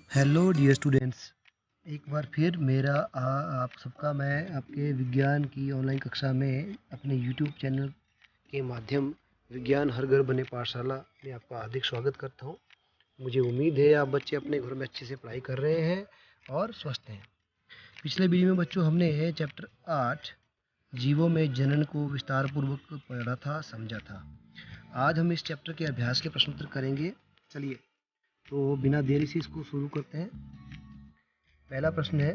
Hello dear students, एक बार फिर मेरा आप सबका मैं आपके विज्ञान की ऑनलाइन कक्षा में अपने यूट्यूब चैनल के माध्यम विज्ञान हर घर बने पाठशाला में आपका हार्दिक स्वागत करता हूं। मुझे उम्मीद है आप बच्चे अपने घर में अच्छे से पढ़ाई कर रहे हैं और स्वस्थ हैं। पिछले वीडियो में बच्चों हमने चैप्टर 8 जीवों में जनन को विस्तार पूर्वक पढ़ा था, समझा था। आज हम इस चैप्टर के अभ्यास के प्रश्न उत्तर करेंगे। चलिए तो बिना देरी से इसको शुरू करते हैं। पहला प्रश्न है,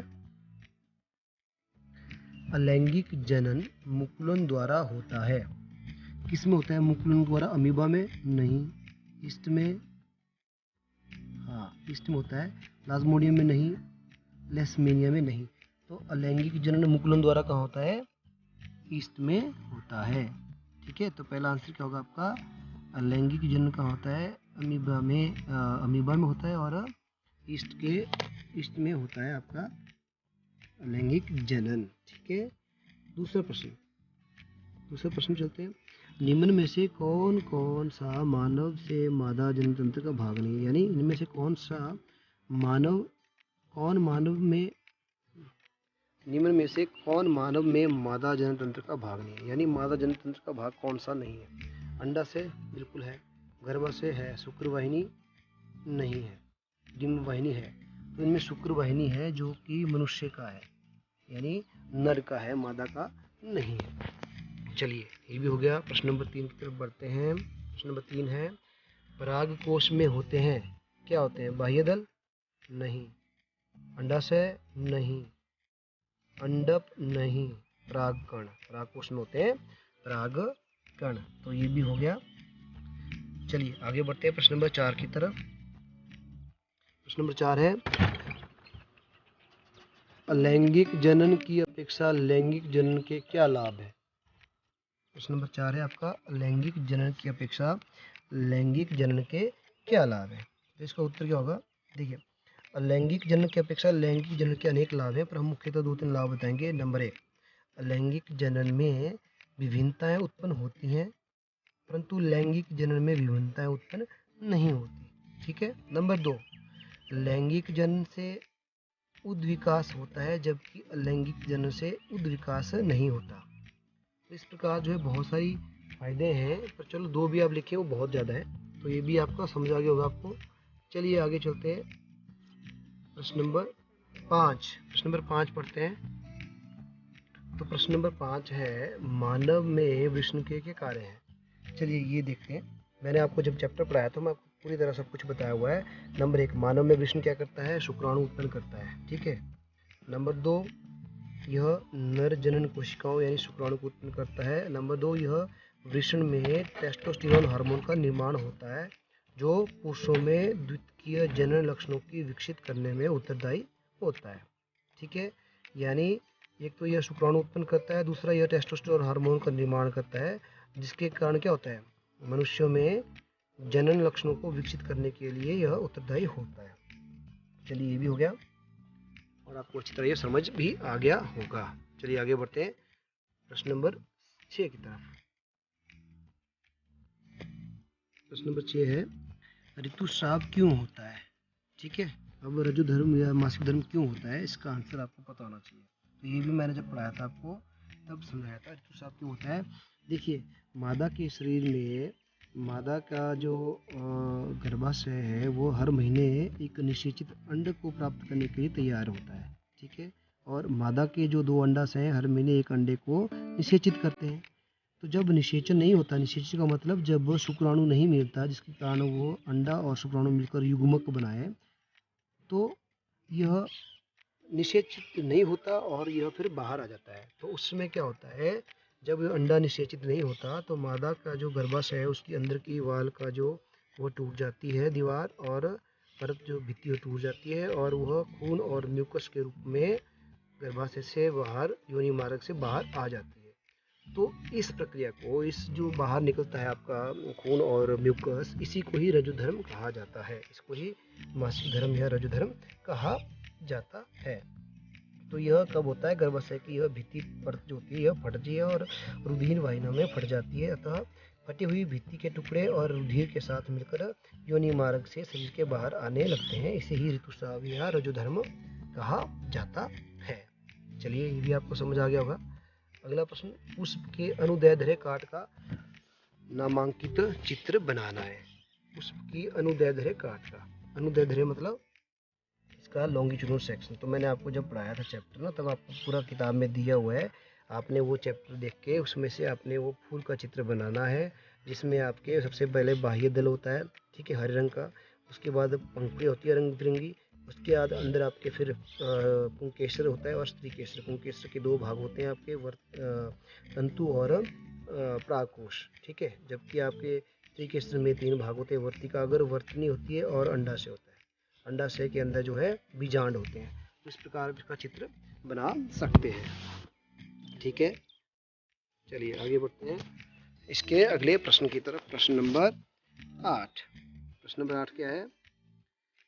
अलैंगिक जनन मुकुलन द्वारा होता है। किस में होता है मुकुलन द्वारा? अमीबा में नहीं, ईस्ट में, हाँ ईस्ट में होता है, प्लाज्मोडियम में नहीं, लेशमेनिया में नहीं। तो अलैंगिक जनन मुकुलन द्वारा कहाँ होता है? ईस्ट में होता है। ठीक है, तो पहला आंसर क्या होगा आपका? अलैंगिक जनन कहाँ होता है? अमीबा में होता है और ईस्ट में होता है आपका लैंगिक जनन। ठीक है, दूसरा प्रश्न चलते हैं। निम्न में से कौन कौन सा मानव से मादा जनन तंत्र का भाग नहीं है? यानी इनमें से कौन मानव में निम्न में से कौन मानव में मादा जनन तंत्र का भाग नहीं है? यानी मादा जनन तंत्र का भाग कौन सा नहीं है? अंडा से बिल्कुल है, गर्भाशय है, शुक्रवाहिनी नहीं है, डिम्बवाहिनी है। तो इनमें शुक्रवाहिनी है जो कि मनुष्य का है, यानी नर का है, मादा का नहीं है। चलिए ये भी हो गया। प्रश्न नंबर 3 की तरफ बढ़ते हैं। प्रश्न नंबर 3 है, पराग कोश में होते हैं, क्या होते हैं? बाह्य दल नहीं, अंडाशय नहीं, अंडप नहीं, परागकण। पराग कोश में होते हैं परागकण। तो ये भी हो गया। चलिए आगे बढ़ते हैं प्रश्न नंबर 4 की तरफ। प्रश्न नंबर 4 है, अलैंगिक जनन की अपेक्षा लैंगिक जनन के क्या लाभ है? प्रश्न नंबर 4 है आपका, लैंगिक जनन की अपेक्षा लैंगिक जनन के क्या लाभ है? तो इसका उत्तर क्या होगा? देखिए, लैंगिक जनन की अपेक्षा लैंगिक जनन के अनेक लाभ हैं, पर हम मुख्यतः 2-3 लाभ बताएंगे। नंबर 1, लैंगिक जनन में विभिन्नताएं उत्पन्न होती हैं, परंतु लैंगिक जनन में विभिन्नताएं उत्पन्न नहीं होती। ठीक है। नंबर 2, लैंगिक जनन से उद्विकास होता है, जबकि अलैंगिक जनन से उद्विकास नहीं होता। इस प्रकार जो है बहुत सारी फायदे हैं, पर चलो 2 भी आप लिखे, वो बहुत ज़्यादा है, तो ये भी आपका समझ आ गया होगा आपको। चलिए आगे चलते हैं। प्रश्न नंबर 5 पढ़ते हैं। तो प्रश्न नंबर 5 है, मानव में वृषण के कार्य हैं। चलिए ये देखते हैं। मैंने आपको जब चैप्टर पढ़ाया था, मैं आपको पूरी तरह सब कुछ बताया हुआ है। नंबर 1, मानव में वृषण क्या करता है? शुक्राणु उत्पन्न करता है। ठीक है। नंबर 2, यह नर जनन कोशिकाओं यानी शुक्राणु को उत्पन्न करता है। नंबर 2, यह वृषण में टेस्टोस्टेरोन हार्मोन का निर्माण होता है, जो पुरुषों में द्वितीय जनन लक्षणों की विकसित करने में उत्तरदायी होता है। ठीक है, यानी एक तो यह शुक्राणु उत्पन्न करता है, दूसरा यह टेस्टोस्टेरोन हार्मोन का निर्माण करता है, जिसके कारण क्या होता है? मनुष्यों में जनन लक्षणों को विकसित करने के लिए यह उत्तरदायी होता है। चलिए ये भी हो गया और आपको अच्छी तरह ये समझ भी आ गया होगा। चलिए आगे बढ़ते हैं प्रश्न नंबर 6 की तरफ। प्रश्न नंबर 6 है, ऋतुस्राव क्यों होता है? ठीक है, अब रजु धर्म या मासिक धर्म क्यों होता है, इसका आंसर आपको पता होना चाहिए। तो ये भी मैंने जब पढ़ाया था आपको तब समझाया था ऋतुस्राव क्यों होता है। देखिए, मादा के शरीर में मादा का जो गर्भाशय है वो हर महीने एक निषेचित अंड को प्राप्त करने के लिए तैयार होता है। ठीक है, और मादा के जो 2 अंडाशय हैं हर महीने एक अंडे को निषेचित करते हैं। तो जब निषेचन नहीं होता, निषेचन का मतलब जब शुक्राणु नहीं मिलता जिसके कारण वो अंडा और शुक्राणु मिलकर युग्मक बनाए, तो यह निषेचित नहीं होता और यह फिर बाहर आ जाता है। तो उस समय क्या होता है, जब अंडा निषेचित नहीं होता तो मादा का जो गर्भाशय है उसके अंदर की वाल का जो वो टूट जाती है दीवार, और परत जो भित्ति वो टूट जाती है, और वह खून और म्यूकस के रूप में गर्भाशय से बाहर योनि मार्ग से बाहर आ जाती है। तो इस प्रक्रिया को, इस जो बाहर निकलता है आपका खून और म्यूकस, इसी को ही रजुधर्म कहा जाता है। इसको ही मासिक धर्म या रजुधर्म कहा जाता है। तो यह कब होता है? गर्भाशय की यह भित्ति परत जो होती है यह फटती है और रुधिर वाहिनियों में फट जाती है, अतः फटी हुई भित्ति के टुकड़े और रुधिर के साथ मिलकर योनि मार्ग से शरीर के बाहर आने लगते हैं। इसे ही ऋतुस्राव या रजोधर्म कहा जाता है। चलिए, ये भी आपको समझ आ गया होगा। अगला प्रश्न, पुष्प के अनुदैर्ध्य काट का नामांकित चित्र बनाना है। पुष्प की अनुदैर्ध्य काट का, अनुदैर्ध्य मतलब इसका लॉन्गिट्यूडनल सेक्शन। तो मैंने आपको जब पढ़ाया था चैप्टर ना, तब आपको पूरा किताब में दिया हुआ है। आपने वो चैप्टर देख के उसमें से आपने वो फूल का चित्र बनाना है, जिसमें आपके सबसे पहले बाह्य दल होता है, ठीक है, हरे रंग का। उसके बाद पंखुड़ी होती है रंग बिरंगी। उसके बाद अंदर आपके फिर पुंकेसर होता है और स्त्रीकेसर। पुंकेसर के दो भाग होते हैं आपके, तंतु और प्राकोश, ठीक है। जबकि आपके स्त्रीकेसर में 3 भाग होते हैं, वर्तिका, अगर वर्तनी होती है और अंडाशय होता है। अंडाशय के अंदर जो है बीजांड होते हैं। तो इस प्रकार इसका चित्र बना सकते हैं, ठीक है। चलिए आगे बढ़ते हैं इसके अगले प्रश्न की तरफ। प्रश्न नंबर 8। प्रश्न नंबर 8 क्या है?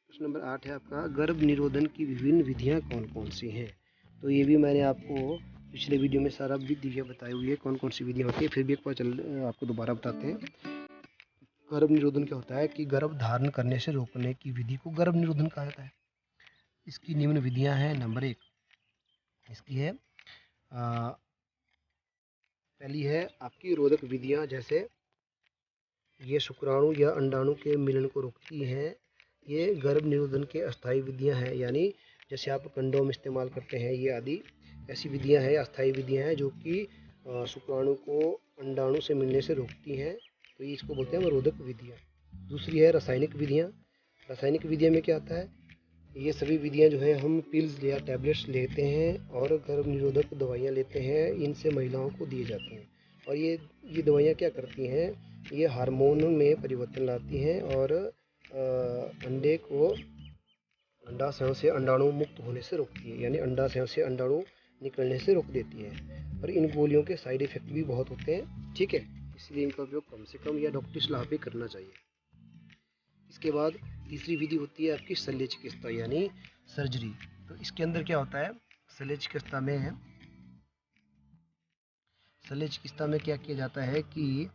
प्रश्न नंबर 8 है आपका, गर्भ निरोधन की विभिन्न विधियां कौन कौन सी हैं? तो ये भी मैंने आपको पिछले वीडियो में सारा विधियां बताई हुई है, कौन कौन सी विधियां होती है। फिर भी एक बार आपको दोबारा बताते हैं। गर्भ निरोधन क्या होता है कि गर्भ धारण करने से रोकने की विधि को गर्भ निरोधन कहा जाता है। इसकी निम्न विधियां हैं। नंबर 1 इसकी है, पहली है आपकी रोधक विधियां, जैसे ये शुक्राणु या अंडाणु के मिलन को रोकती हैं। ये गर्भ निरोधन के अस्थायी विधियां हैं, यानी जैसे आप कंडोम इस्तेमाल करते हैं, ये आदि ऐसी विधियां हैं, अस्थायी विधियां हैं जो कि शुक्राणु को अंडाणु से मिलने से रोकती हैं। तो ये इसको बोलते हैं रोधक विधियां। दूसरी है रासायनिक विधियां। रासायनिक विधियां में क्या आता है? ये सभी विधियां जो है हम पिल्स या टैबलेट्स लेते हैं और गर्भ निरोधक दवाइयाँ लेते हैं, इनसे महिलाओं को दिए जाते हैं। और ये दवाइयाँ क्या करती हैं? ये हार्मोन में परिवर्तन लाती हैं और अंडे को अंडाशयों से अंडाणु मुक्त होने से रोकती है, यानी अंडाशयों से अंडाणु निकलने से रोक देती है। और इन गोलियों के साइड इफेक्ट भी बहुत होते हैं, ठीक है, इसलिए इनका उपयोग कम से कम या डॉक्टरी सलाह पे करना चाहिए। इसके बाद तीसरी विधि होती है आपकी शल्य चिकित्सा, यानी सर्जरी। तो इसके अंदर क्या होता है? शल्य चिकित्सा में क्या किया जाता है कि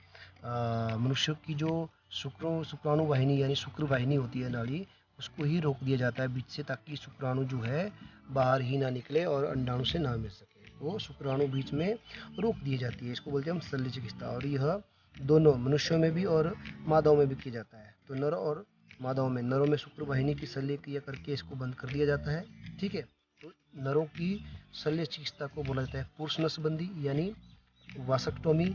मनुष्य की जो शुक्राणु वाहिनी यानी शुक्र वाहिनी होती है, नाड़ी, उसको ही रोक दिया जाता है बीच से, ताकि शुक्राणु जो है बाहर ही ना निकले और अंडाणु से ना मिल सके। तो शुक्राणु बीच में रोक दी जाती है, इसको बोलते हैं हम शल्य चिकित्सा। और यह दोनों मनुष्यों में भी और मादाओं में भी किया जाता है। तो नर और मादाओं में, नरों में शुक्र वाहिनी की शल्य क्रिया करके इसको बंद कर दिया जाता है, ठीक है। तो नरों की शल्य चिकित्सा को बोला जाता है पुरुष नसबंदी, यानी वासक्टोमी।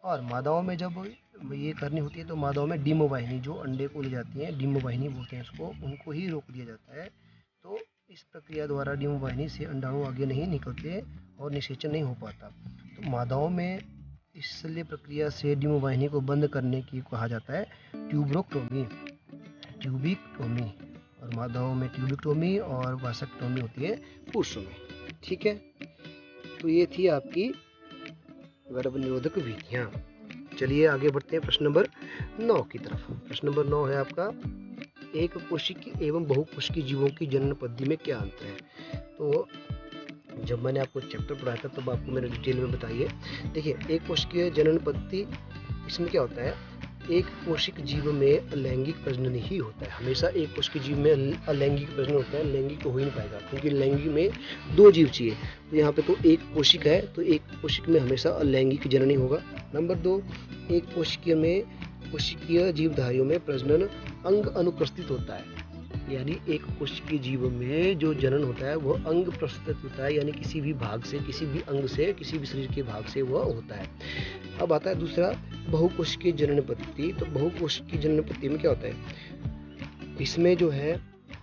और मादाओं में जब ये करनी होती है तो मादाओं में डिम्ब वाहिनी, जो अंडे को ले जाती हैं, डिम्ब वाहिनी बोलते हैं उसको, उनको ही रोक दिया जाता है। तो इस प्रक्रिया द्वारा डिम्ब वाहिनी से अंडाणु आगे नहीं निकलते और निषेचन नहीं हो पाता। तो मादाओं में इस शल्य प्रक्रिया से डिम्ब वाहिनी को बंद करने की कहा जाता है ट्यूबिक्टोमी। और मादाओं में ट्यूबिक्टोमी और वासक्टोमी होती है पुरुषों में, ठीक है। तो ये थी आपकी गर्भ निरोधक विधियां। चलिए आगे बढ़ते हैं प्रश्न नंबर 9 की तरफ। प्रश्न नंबर 9 है आपका, एक कोशिकी एवं बहुकोशिकीय जीवों की जनन पद्धति में क्या अंतर है? तो जब मैंने आपको चैप्टर पढ़ाया था तब आपको मैंने डिटेल में बताइए। देखिए, एक कोशिकीय जनन पद्धति, इसमें क्या होता है? एक कोशिक जीव में अलैंगिक प्रजनन ही होता है। हमेशा एक कोशिकीय जीव में अलैंगिक प्रजनन होता है, लैंगिक तो हो ही नहीं पाएगा, क्योंकि लैंगिक में 2 जीव चाहिए। तो यहाँ पे तो एक कोशिक है, तो एक कोशिक में हमेशा अलैंगिक जनन ही होगा। नंबर 2, एक कोशिकीय जीवधारियों में प्रजनन अंग अनुपस्थित होता है, यानी एक कोशिकीय जीव में जो जनन होता है वो अंग प्रस्तुत होता है, यानी किसी भी भाग से, किसी भी अंग से, किसी भी शरीर के भाग से वह होता है। अब आता है दूसरा, बहुकोशिकीय जनन पद्धति। तो बहुकोशिकीय जनन पद्धति में क्या होता है? इसमें जो है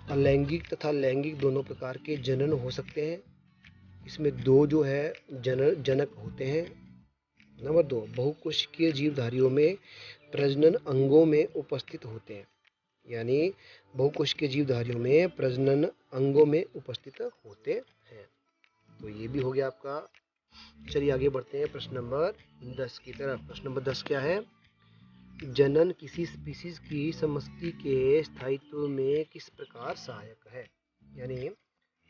अलैंगिक तथा लैंगिक दोनों प्रकार के जनन हो सकते हैं। इसमें 2 जो है जनक होते हैं। नंबर 2, बहुकोशिकीय जीवधारियों में प्रजनन अंगों में उपस्थित होते हैं, यानी बहुकोशिकीय जीवधारियों में प्रजनन अंगों में उपस्थित होते हैं। तो ये भी हो गया आपका। चलिए आगे बढ़ते हैं प्रश्न नंबर 10 की तरफ। प्रश्न नंबर 10 क्या है? जनन किसी स्पीशीज की समष्टि के स्थायित्व में किस प्रकार सहायक है? यानी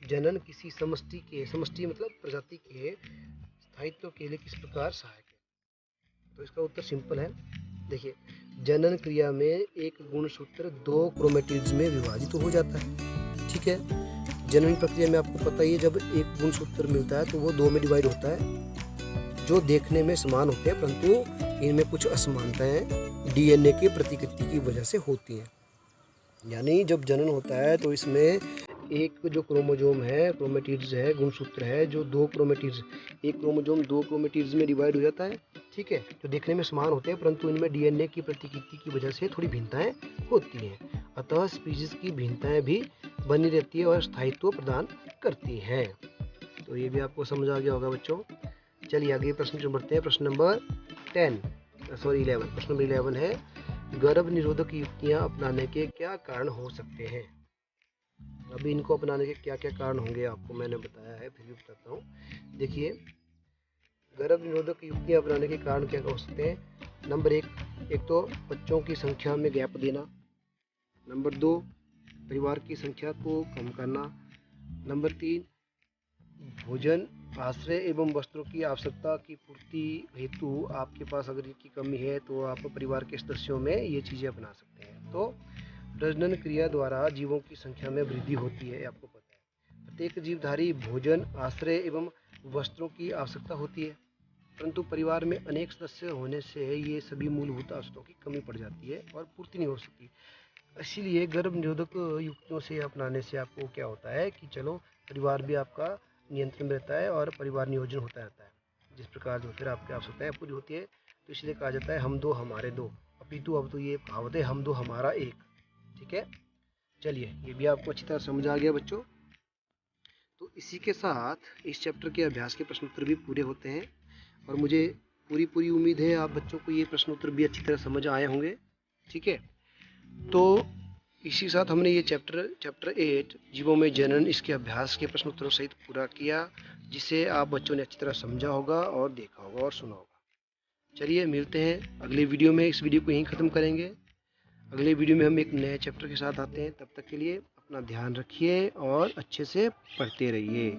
जनन किसी समष्टि मतलब प्रजाति के स्थायित्व के लिए किस प्रकार सहायक है? तो इसका उत्तर सिंपल है। देखिए, जनन क्रिया में एक गुणसूत्र 2 क्रोमेटिड्स में विभाजित हो जाता है। ठीक है, जनन प्रक्रिया में आपको पता ही है, जब एक गुणसूत्र मिलता है तो वो 2 में डिवाइड होता है, जो देखने में समान होते हैं, परंतु इनमें कुछ असमानताएं डीएनए की प्रतिकृति की वजह से होती हैं। यानी जब जनन होता है तो इसमें एक जो क्रोमोजोम है, क्रोमेटिड्स है, गुणसूत्र है, जो 2 क्रोमेटिड्स, एक क्रोमोजोम 2 क्रोमेटिड्स में डिवाइड हो जाता है। ठीक है, जो देखने में समान होते हैं, परंतु इनमें डीएनए की प्रतिकृति की वजह से थोड़ी भिन्नताएं होती हैं। अतः स्पीशीज की भिन्नताएं भी बनी रहती है और स्थायित्व प्रदान करती हैं। तो ये भी आपको समझ आ गया होगा बच्चों। चलिए आगे प्रश्न जो बढ़ते हैं, प्रश्न नंबर 11। प्रश्न नंबर 11 है, गर्भ निरोधक युक्तियां अपनाने के क्या कारण हो सकते हैं। अभी इनको अपनाने के क्या क्या कारण होंगे आपको मैंने बताया है, फिर भी बताता हूँ। देखिए, गर्भ निरोधक युक्तियां अपनाने के कारण क्या हो सकते हैं। नंबर 1, एक तो बच्चों की संख्या में गैप देना। नंबर 2, परिवार की संख्या को कम करना। नंबर 3, भोजन, आश्रय एवं वस्त्रों की आवश्यकता की पूर्ति हेतु आपके पास अगर इनकी कमी है तो आप परिवार के सदस्यों में ये चीज़ें अपना सकते हैं। तो प्रजनन क्रिया द्वारा जीवों की संख्या में वृद्धि होती है, आपको पता है। प्रत्येक जीवधारी भोजन, आश्रय एवं वस्त्रों की आवश्यकता होती है, परंतु परिवार में अनेक सदस्य होने से ये सभी मूलभूत आवश्यकताओं की कमी पड़ जाती है और पूर्ति नहीं हो सकती। इसीलिए गर्भ निरोधक युक्तियों से अपनाने से आपको क्या होता है कि चलो परिवार भी आपका नियंत्रण में रहता है और परिवार नियोजन होता रहता है, जिस प्रकार जो फिर आपकी आवश्यकताएं पूरी होती है। तो इसलिए कहा जाता है हम दो हमारे दो, अपितु अब तो ये कहावत है हम दो हमारा एक। ठीक है, चलिए ये भी आपको अच्छी तरह समझ आ गया बच्चों। तो इसी के साथ इस चैप्टर के अभ्यास के प्रश्न उत्तर भी पूरे होते हैं और मुझे पूरी उम्मीद है आप बच्चों को ये प्रश्न उत्तर भी अच्छी तरह समझ आए होंगे। ठीक है, तो इसी साथ हमने ये चैप्टर 8 जीवों में जनन, इसके अभ्यास के प्रश्न उत्तरों सहित पूरा किया, जिसे आप बच्चों ने अच्छी तरह समझा होगा और देखा होगा और सुना होगा। चलिए मिलते हैं अगले वीडियो में। इस वीडियो को यहीं ख़त्म करेंगे। अगले वीडियो में हम एक नए चैप्टर के साथ आते हैं। तब तक के लिए अपना ध्यान रखिए और अच्छे से पढ़ते रहिए।